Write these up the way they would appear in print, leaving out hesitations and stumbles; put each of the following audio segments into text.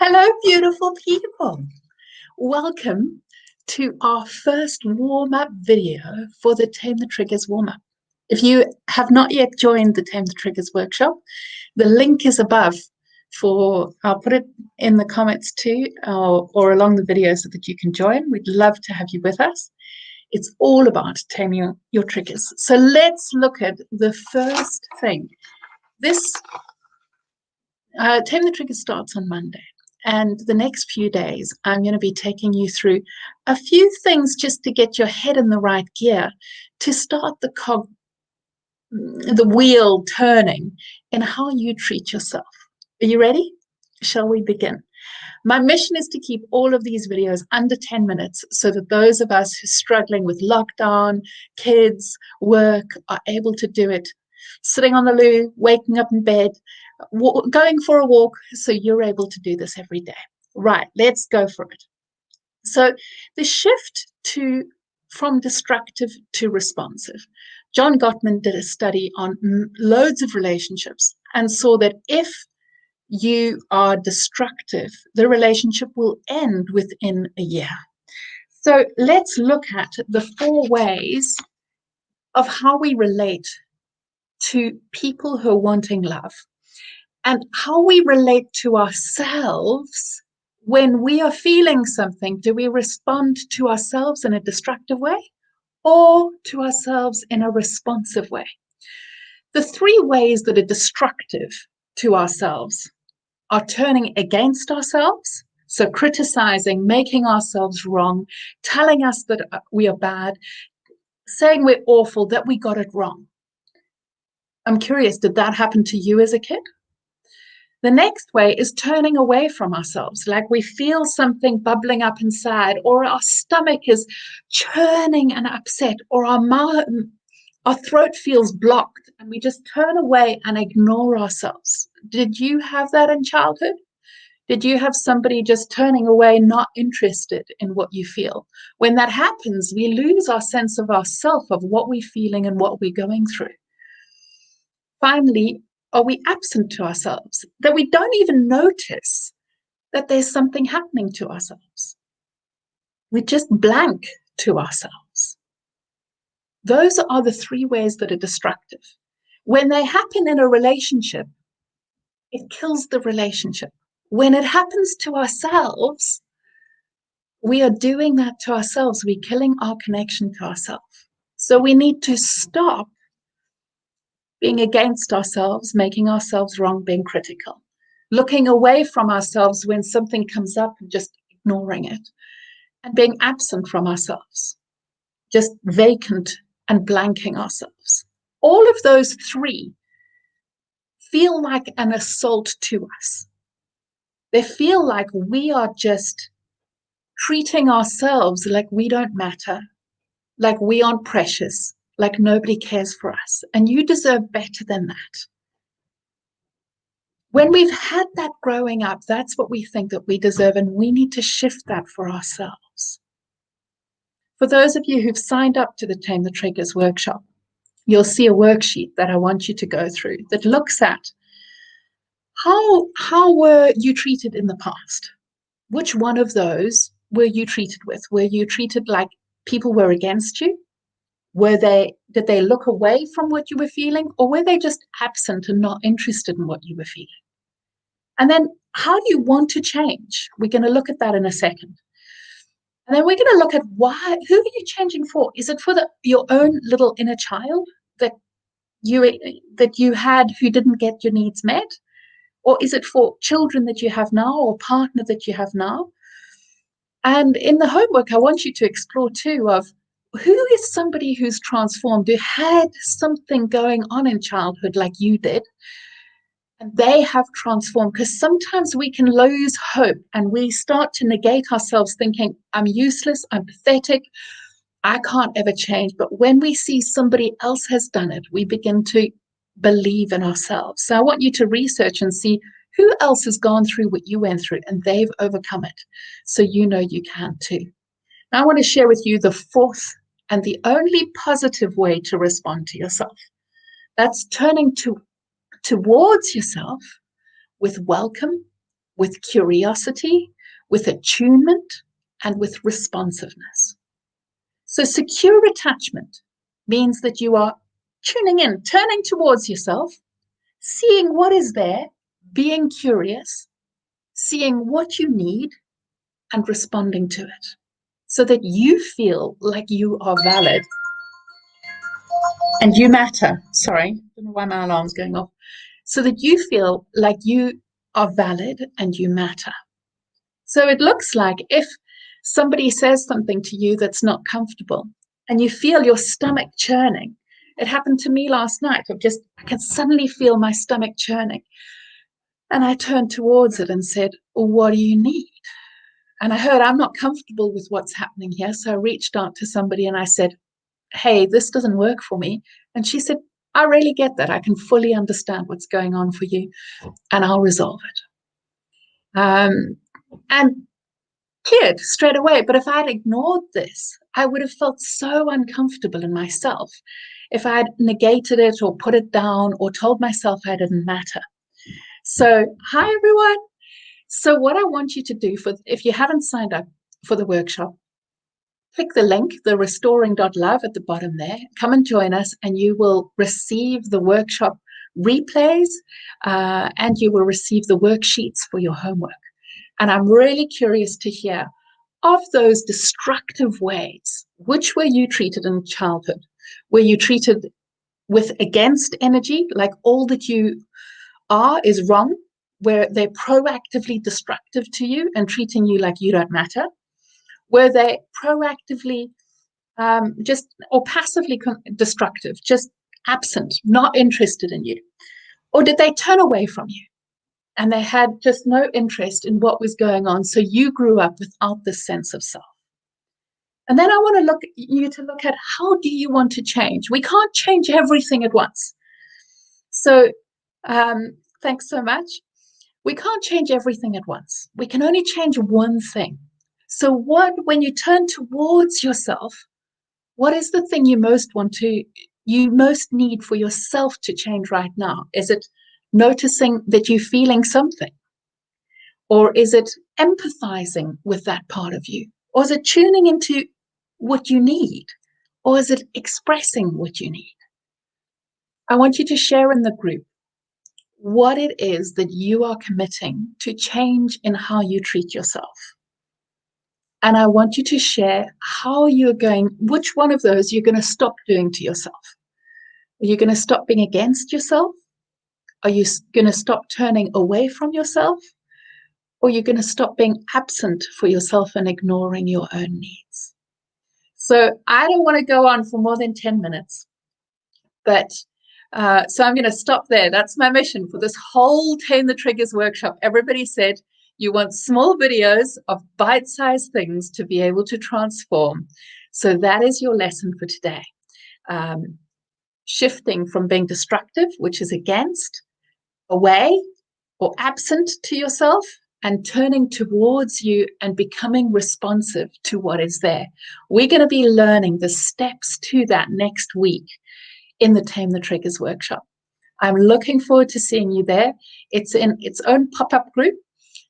Hello, beautiful people. Welcome to our first warm-up video for the Tame the Triggers warm-up. If you have not yet joined the Tame the Triggers workshop, the link is above I'll put it in the comments too, or along the video so that you can join. We'd love to have you with us. It's all about taming your triggers. So let's look at the first thing. This Tame the Trigger starts on Monday. And the next few days, I'm going to be taking you through a few things just to get your head in the right gear to start the wheel turning in how you treat yourself. Are you ready? Shall we begin? My mission is to keep all of these videos under 10 minutes so that those of us who are struggling with lockdown, kids, work are able to do it sitting on the loo, waking up in bed, going for a walk, so you're able to do this every day. Right, let's go for it. So the shift from destructive to responsive. John Gottman did a study on loads of relationships and saw that if you are destructive, the relationship will end within a year. So let's look at the 4 ways of how we relate to people who are wanting love and how we relate to ourselves when we are feeling something. Do we respond to ourselves in a destructive way or to ourselves in a responsive way? The 3 ways that are destructive to ourselves are turning against ourselves, so criticizing, making ourselves wrong, telling us that we are bad, saying we're awful, that we got it wrong. I'm curious, did that happen to you as a kid? The next way is turning away from ourselves, like we feel something bubbling up inside, or our stomach is churning and upset, or our throat feels blocked, and we just turn away and ignore ourselves. Did you have that in childhood? Did you have somebody just turning away, not interested in what you feel? When that happens, we lose our sense of ourself, of what we're feeling and what we're going through. Finally, are we absent to ourselves, that we don't even notice that there's something happening to ourselves? We just blank to ourselves. Those are the 3 ways that are destructive. When they happen in a relationship, it kills the relationship. When it happens to ourselves, we are doing that to ourselves. We're killing our connection to ourselves. So we need to stop being against ourselves, making ourselves wrong, being critical, looking away from ourselves when something comes up and just ignoring it, and being absent from ourselves, just vacant and blanking ourselves. All of those 3 feel like an assault to us. They feel like we are just treating ourselves like we don't matter, like we aren't precious, like nobody cares for us. And you deserve better than that. When we've had that growing up, that's what we think that we deserve, and we need to shift that for ourselves. For those of you who've signed up to the Tame the Triggers workshop, you'll see a worksheet that I want you to go through that looks at how were you treated in the past? Which one of those were you treated with? Were you treated like people were against you? Did they look away from what you were feeling, or were they just absent and not interested in what you were feeling? And then how do you want to change? We're going to look at that in a second. And then we're going to look at who are you changing for? Is it for your own little inner child that you had who didn't get your needs met? Or is it for children that you have now, or partner that you have now? And in the homework, I want you to explore too of who is somebody who's transformed, who had something going on in childhood like you did, and they have transformed. Because sometimes we can lose hope and we start to negate ourselves, thinking, I'm useless, I'm pathetic, I can't ever change. But when we see somebody else has done it, we begin to believe in ourselves. So I want you to research and see who else has gone through what you went through and they've overcome it, so you know you can too. Now I want to share with you the 4th and the only positive way to respond to yourself. That's turning towards yourself with welcome, with curiosity, with attunement, and with responsiveness. So secure attachment means that you are tuning in, turning towards yourself, seeing what is there, being curious, seeing what you need, and responding to it so that you feel like you are valid and you matter. Sorry, I don't know why my alarm's going off. So that you feel like you are valid and you matter. So it looks like if somebody says something to you that's not comfortable and you feel your stomach churning. It happened to me last night. I can suddenly feel my stomach churning. And I turned towards it and said, well, what do you need? And I heard I'm not comfortable with what's happening here. So I reached out to somebody and I said, hey, this doesn't work for me. And she said, I really get that. I can fully understand what's going on for you and I'll resolve it. And cleared straight away. But if I had ignored this, I would have felt so uncomfortable in myself if I had negated it or put it down or told myself I didn't matter. So, hi, everyone. So what I want you to do, if you haven't signed up for the workshop, click the link, the restoring.love at the bottom there. Come and join us and you will receive the workshop replays and you will receive the worksheets for your homework. And I'm really curious to hear, of those destructive ways, which were you treated in childhood? Were you treated with against energy, like all that you are is wrong, where they're proactively destructive to you and treating you like you don't matter? Were they proactively or passively destructive, just absent, not interested in you? Or did they turn away from you and they had just no interest in what was going on, so you grew up without this sense of self? And then I want you to look at, how do you want to change? We can't change everything at once. So thanks so much. We can't change everything at once. We can only change one thing. So when you turn towards yourself, what is the thing you most need for yourself to change right now? Is it noticing that you're feeling something? Or is it empathizing with that part of you? Or is it tuning into what you need? Or is it expressing what you need? I want you to share in the group what it is that you are committing to change in how you treat yourself. And I want you to share which one of those you're going to stop doing to yourself. Are you going to stop being against yourself? Are you going to stop turning away from yourself? Or are you going to stop being absent for yourself and ignoring your own needs? So I don't want to go on for more than 10 minutes, but so I'm going to stop there. That's my mission for this whole Tame the Triggers workshop. Everybody said you want small videos of bite-sized things to be able to transform. So that is your lesson for today. Shifting from being destructive, which is against, away or absent to yourself, and turning towards you and becoming responsive to what is there. We're going to be learning the steps to that next week in the Tame the Triggers workshop. I'm looking forward to seeing you there. It's in its own pop-up group.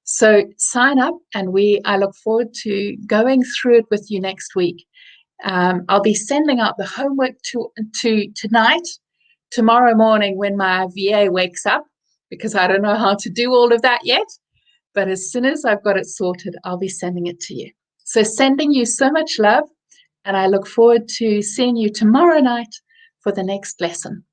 So sign up and I look forward to going through it with you next week. I'll be sending out the homework to tonight, tomorrow morning when my VA wakes up, because I don't know how to do all of that yet. But as soon as I've got it sorted, I'll be sending it to you. So sending you so much love, and I look forward to seeing you tomorrow night for the next lesson.